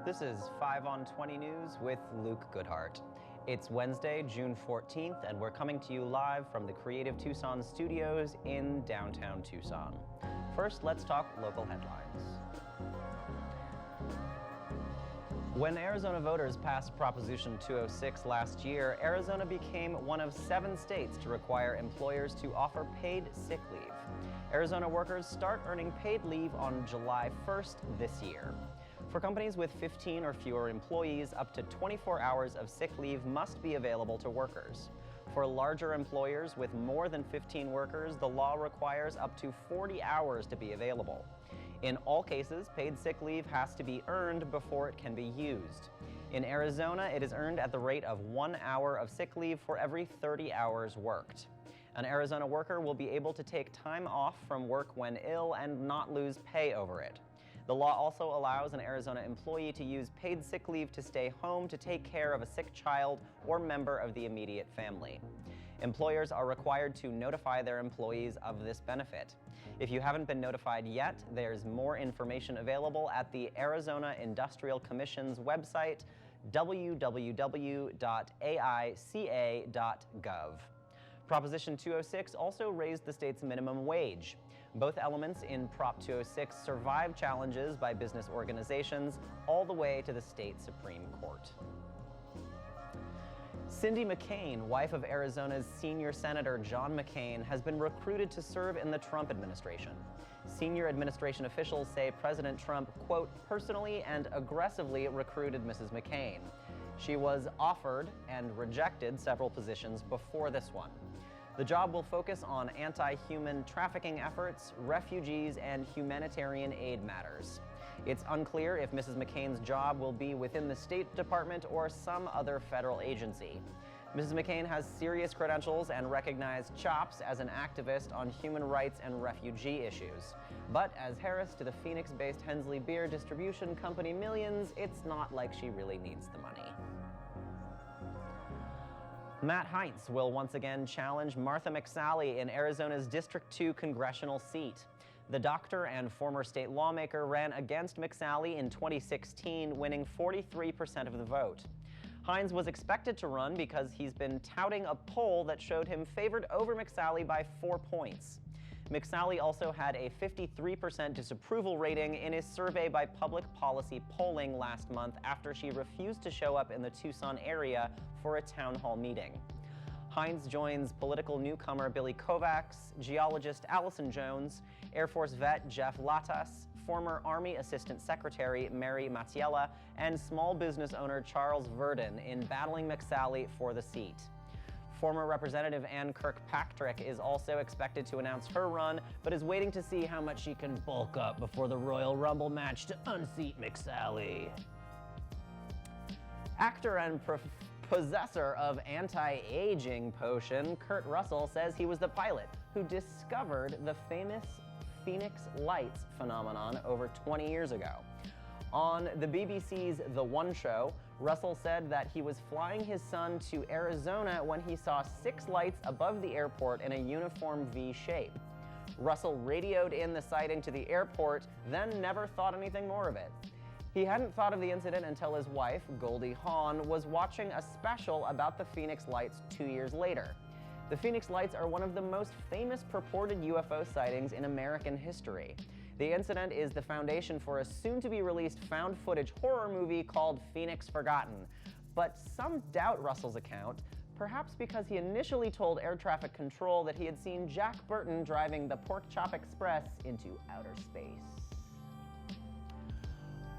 This is 5 on 20 News with Luc Goodhart. It's Wednesday, June 14th, and we're coming to you live from the Creative Tucson studios in downtown Tucson. First, let's talk local headlines. When Arizona voters passed Proposition 206 last year, Arizona became one of 7 states to require employers to offer paid sick leave. Arizona workers start earning paid leave on July 1st this year. For companies with 15 or fewer employees, up to 24 hours of sick leave must be available to workers. For larger employers with more than 15 workers, the law requires up to 40 hours to be available. In all cases, paid sick leave has to be earned before it can be used. In Arizona, it is earned at the rate of 1 hour of sick leave for every 30 hours worked. An Arizona worker will be able to take time off from work when ill and not lose pay over it. The law also allows an Arizona employee to use paid sick leave to stay home to take care of a sick child or member of the immediate family. Employers are required to notify their employees of this benefit. If you haven't been notified yet, there's more information available at the Arizona Industrial Commission's website, www.aica.gov. Proposition 206 also raised the state's minimum wage. Both elements in Prop 206 survived challenges by business organizations all the way to the state Supreme Court. Cindy McCain, wife of Arizona's senior Senator John McCain, has been recruited to serve in the Trump administration. Senior administration officials say President Trump, quote, personally and aggressively recruited Mrs. McCain. She was offered and rejected several positions before this one. The job will focus on anti-human trafficking efforts, refugees, and humanitarian aid matters. It's unclear if Mrs. McCain's job will be within the State Department or some other federal agency. Mrs. McCain has serious credentials and recognized chops as an activist on human rights and refugee issues. But as Harris to the Phoenix-based Hensley Beer distribution company Millions, it's not like she really needs the money. Matt Heinz will once again challenge Martha McSally in Arizona's District 2 congressional seat. The doctor and former state lawmaker ran against McSally in 2016, winning 43% of the vote. Heinz was expected to run because he's been touting a poll that showed him favored over McSally by 4 points. McSally also had a 53% disapproval rating in his survey by Public Policy Polling last month after she refused to show up in the Tucson area for a town hall meeting. Heinz joins political newcomer Billy Kovacs, geologist Allison Jones, Air Force vet Jeff Latas, former Army Assistant Secretary Mary Matiella, and small business owner Charles Verdon in battling McSally for the seat. Former Representative Ann Kirkpatrick is also expected to announce her run, but is waiting to see how much she can bulk up before the Royal Rumble match to unseat McSally. Actor and possessor of anti-aging potion, Kurt Russell says he was the pilot who discovered the famous Phoenix Lights phenomenon over 20 years ago. On the BBC's The One Show, Russell said that he was flying his son to Arizona when he saw 6 lights above the airport in a uniform V shape. Russell radioed in the sighting to the airport, then never thought anything more of it. He hadn't thought of the incident until his wife, Goldie Hawn, was watching a special about the Phoenix Lights 2 years later. The Phoenix Lights are one of the most famous purported UFO sightings in American history. The incident is the foundation for a soon-to-be-released found footage horror movie called Phoenix Forgotten. But some doubt Russell's account, perhaps because he initially told air traffic control that he had seen Jack Burton driving the Pork Chop Express into outer space.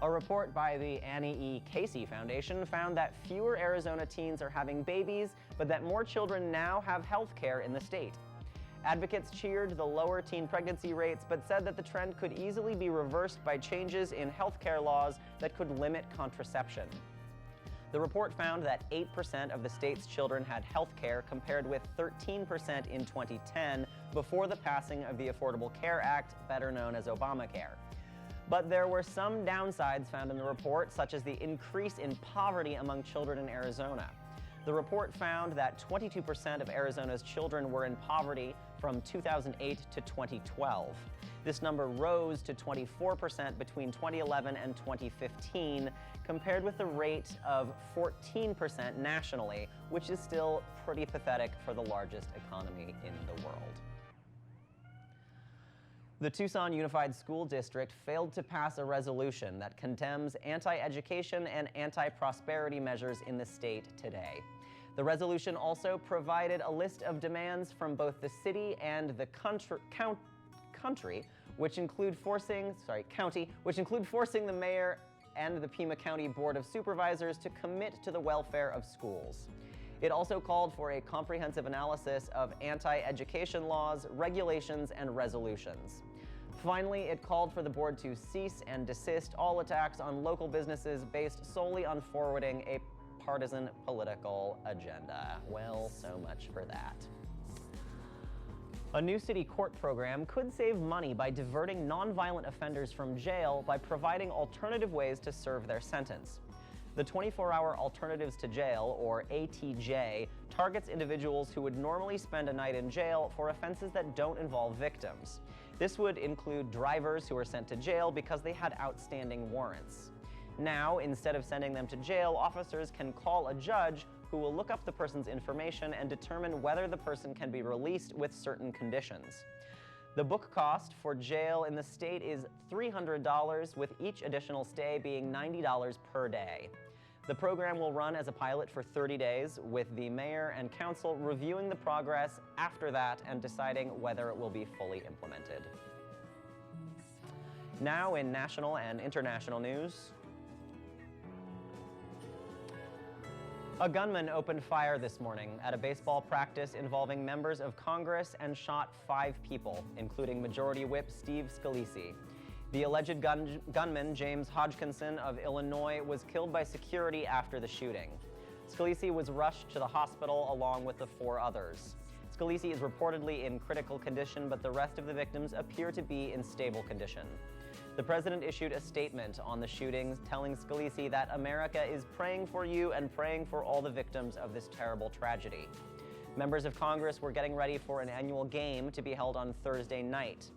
A report by the Annie E. Casey Foundation found that fewer Arizona teens are having babies, but that more children now have health care in the state. Advocates cheered the lower teen pregnancy rates, but said that the trend could easily be reversed by changes in healthcare laws that could limit contraception. The report found that 8% of the state's children had health care, compared with 13% in 2010, before the passing of the Affordable Care Act, better known as Obamacare. But there were some downsides found in the report, such as the increase in poverty among children in Arizona. The report found that 22% of Arizona's children were in poverty from 2008 to 2012. This number rose to 24% between 2011 and 2015, compared with the rate of 14% nationally, which is still pretty pathetic for the largest economy in the world. The Tucson Unified School District failed to pass a resolution that condemns anti-education and anti-prosperity measures in the state today. The resolution also provided a list of demands from both the city and the county, which include forcing the mayor and the Pima County Board of Supervisors to commit to the welfare of schools. It also called for a comprehensive analysis of anti-education laws, regulations, and resolutions. Finally, it called for the board to cease and desist all attacks on local businesses based solely on forwarding a partisan political agenda. Well, so much for that. A new city court program could save money by diverting nonviolent offenders from jail by providing alternative ways to serve their sentence. The 24-hour Alternatives to Jail, or ATJ, targets individuals who would normally spend a night in jail for offenses that don't involve victims. This would include drivers who are sent to jail because they had outstanding warrants. Now, instead of sending them to jail, officers can call a judge who will look up the person's information and determine whether the person can be released with certain conditions. The book cost for jail in the state is $300, with each additional stay being $90 per day. The program will run as a pilot for 30 days, with the mayor and council reviewing the progress after that and deciding whether it will be fully implemented. Now in national and international news. A gunman opened fire this morning at a baseball practice involving members of Congress and shot 5 people, including Majority Whip Steve Scalise. The alleged gunman, James Hodgkinson of Illinois, was killed by security after the shooting. Scalise was rushed to the hospital along with the 4 others. Scalise is reportedly in critical condition, but the rest of the victims appear to be in stable condition. The president issued a statement on the shootings, telling Scalise that America is praying for you and praying for all the victims of this terrible tragedy. Members of Congress were getting ready for an annual game to be held on Thursday night.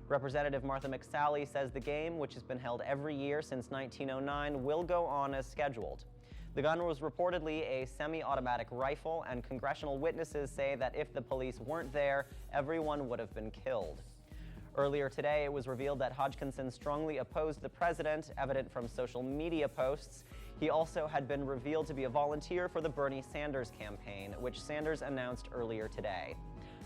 Representative Martha McSally says the game, which has been held every year since 1909, will go on as scheduled. The gun was reportedly a semi-automatic rifle, and congressional witnesses say that if the police weren't there, everyone would have been killed. Earlier today, it was revealed that Hodgkinson strongly opposed the president, evident from social media posts. He also had been revealed to be a volunteer for the Bernie Sanders campaign, which Sanders announced earlier today.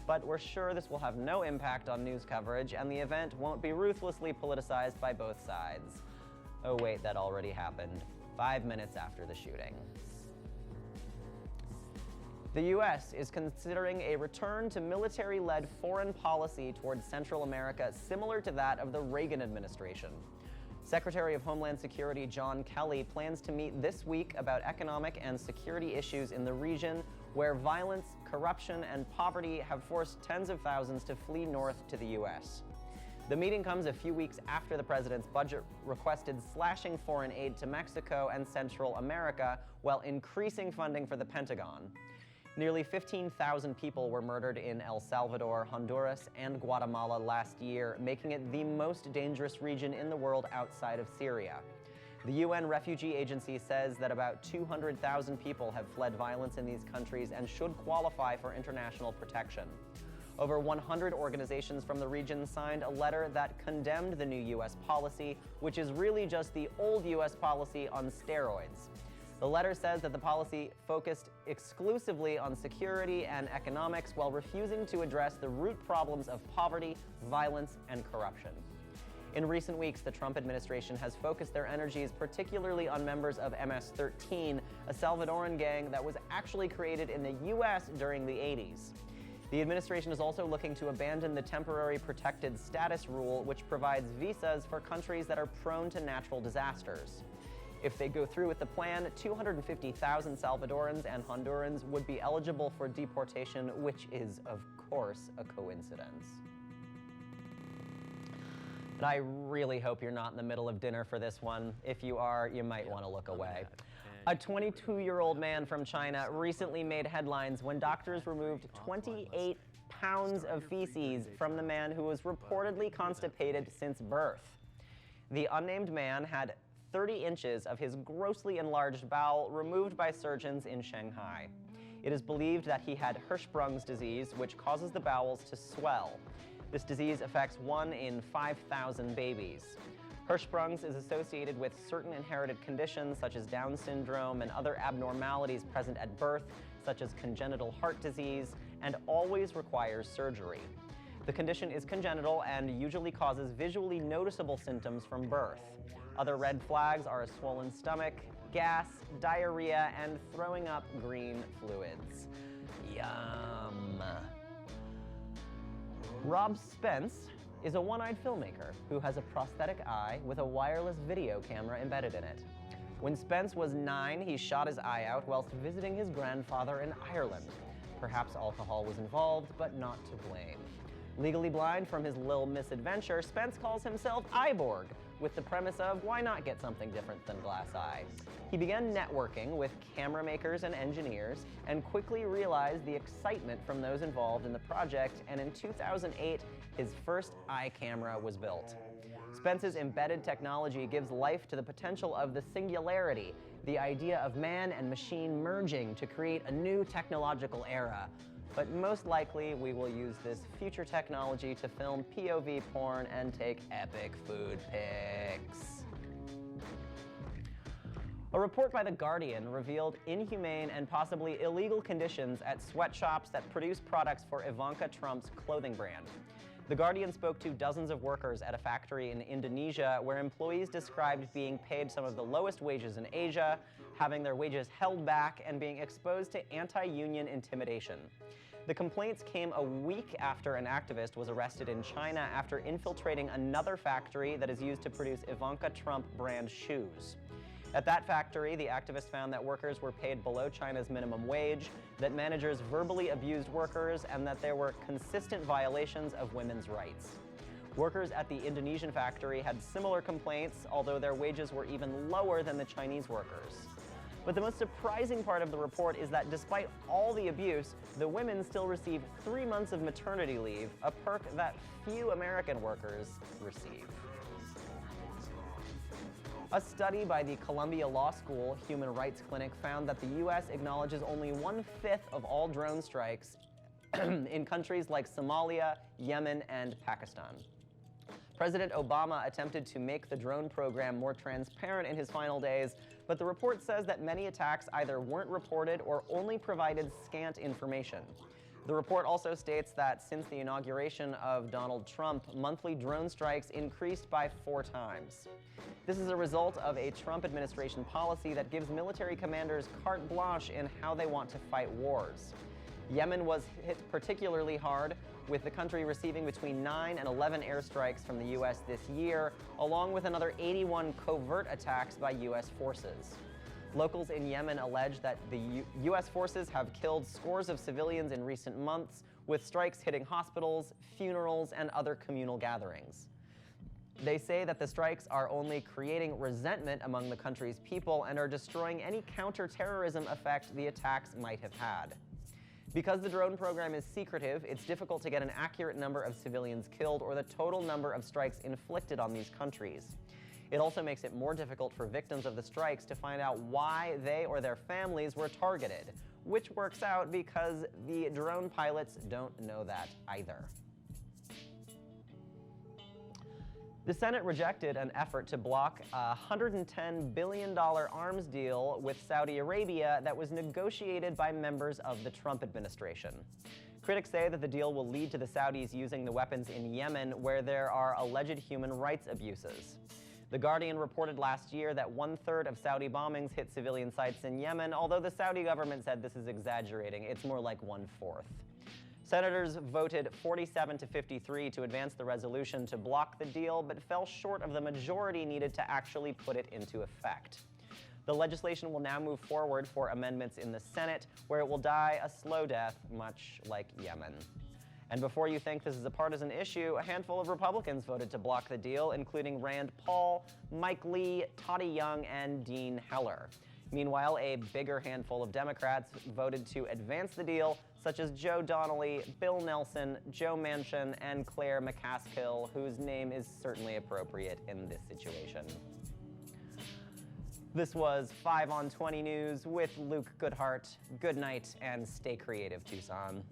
But we're sure this will have no impact on news coverage, and the event won't be ruthlessly politicized by both sides. Oh wait, that already happened, 5 minutes after the shooting. The U.S. is considering a return to military-led foreign policy towards Central America similar to that of the Reagan administration. Secretary of Homeland Security John Kelly plans to meet this week about economic and security issues in the region, where violence, corruption, and poverty have forced tens of thousands to flee north to the U.S. The meeting comes a few weeks after the president's budget requested slashing foreign aid to Mexico and Central America while increasing funding for the Pentagon. Nearly 15,000 people were murdered in El Salvador, Honduras, and Guatemala last year, making it the most dangerous region in the world outside of Syria. The UN Refugee Agency says that about 200,000 people have fled violence in these countries and should qualify for international protection. Over 100 organizations from the region signed a letter that condemned the new U.S. policy, which is really just the old U.S. policy on steroids. The letter says that the policy focused exclusively on security and economics while refusing to address the root problems of poverty, violence, and corruption. In recent weeks, the Trump administration has focused their energies particularly on members of MS-13, a Salvadoran gang that was actually created in the U.S. during the 80s. The administration is also looking to abandon the temporary protected status rule, which provides visas for countries that are prone to natural disasters. If they go through with the plan, 250,000 Salvadorans and Hondurans would be eligible for deportation, which is, of course, a coincidence. And I really hope you're not in the middle of dinner for this one. If you are, you might want to look away. A 22-year-old man from China recently made headlines when doctors removed 28 pounds of feces from the man who was reportedly constipated since birth. The unnamed man had 30 inches of his grossly enlarged bowel removed by surgeons in Shanghai. It is believed that he had Hirschsprung's disease, which causes the bowels to swell. This disease affects 1 in 5,000 babies. Hirschsprung's is associated with certain inherited conditions such as Down syndrome and other abnormalities present at birth, such as congenital heart disease, and always requires surgery. The condition is congenital and usually causes visually noticeable symptoms from birth. Other red flags are a swollen stomach, gas, diarrhea, and throwing up green fluids. Yum. Rob Spence is a one-eyed filmmaker who has a prosthetic eye with a wireless video camera embedded in it. When Spence was 9, he shot his eye out whilst visiting his grandfather in Ireland. Perhaps alcohol was involved, but not to blame. Legally blind from his little misadventure, Spence calls himself Eyeborg, with the premise of why not get something different than glass eye. He began networking with camera makers and engineers and quickly realized the excitement from those involved in the project, and in 2008, his first eye camera was built. Spence's embedded technology gives life to the potential of the singularity, the idea of man and machine merging to create a new technological era. But most likely, we will use this future technology to film POV porn and take epic food pics. A report by The Guardian revealed inhumane and possibly illegal conditions at sweatshops that produce products for Ivanka Trump's clothing brand. The Guardian spoke to dozens of workers at a factory in Indonesia where employees described being paid some of the lowest wages in Asia, having their wages held back, and being exposed to anti-union intimidation. The complaints came a week after an activist was arrested in China after infiltrating another factory that is used to produce Ivanka Trump brand shoes. At that factory, the activist found that workers were paid below China's minimum wage, that managers verbally abused workers, and that there were consistent violations of women's rights. Workers at the Indonesian factory had similar complaints, although their wages were even lower than the Chinese workers. But the most surprising part of the report is that despite all the abuse, the women still receive 3 months of maternity leave, a perk that few American workers receive. A study by the Columbia Law School Human Rights Clinic found that the U.S. acknowledges only 1/5 of all drone strikes in countries like Somalia, Yemen, and Pakistan. President Obama attempted to make the drone program more transparent in his final days, but the report says that many attacks either weren't reported or only provided scant information. The report also states that since the inauguration of Donald Trump, monthly drone strikes increased by 4 times. This is a result of a Trump administration policy that gives military commanders carte blanche in how they want to fight wars. Yemen was hit particularly hard, with the country receiving between 9 and 11 airstrikes from the U.S. this year, along with another 81 covert attacks by U.S. forces. Locals in Yemen allege that the U.S. forces have killed scores of civilians in recent months, with strikes hitting hospitals, funerals, and other communal gatherings. They say that the strikes are only creating resentment among the country's people and are destroying any counter-terrorism effect the attacks might have had. Because the drone program is secretive, it's difficult to get an accurate number of civilians killed or the total number of strikes inflicted on these countries. It also makes it more difficult for victims of the strikes to find out why they or their families were targeted, which works out because the drone pilots don't know that either. The Senate rejected an effort to block a $110 billion arms deal with Saudi Arabia that was negotiated by members of the Trump administration. Critics say that the deal will lead to the Saudis using the weapons in Yemen, where there are alleged human rights abuses. The Guardian reported last year that 1/3 of Saudi bombings hit civilian sites in Yemen, although the Saudi government said this is exaggerating. It's more like 1/4. Senators voted 47 to 53 to advance the resolution to block the deal, but fell short of the majority needed to actually put it into effect. The legislation will now move forward for amendments in the Senate, where it will die a slow death, much like Yemen. And before you think this is a partisan issue, a handful of Republicans voted to block the deal, including Rand Paul, Mike Lee, Toddy Young, and Dean Heller. Meanwhile, a bigger handful of Democrats voted to advance the deal, such as Joe Donnelly, Bill Nelson, Joe Manchin, and Claire McCaskill, whose name is certainly appropriate in this situation. This was 5 on 20 News with Luc Goodhart. Good night and stay creative, Tucson.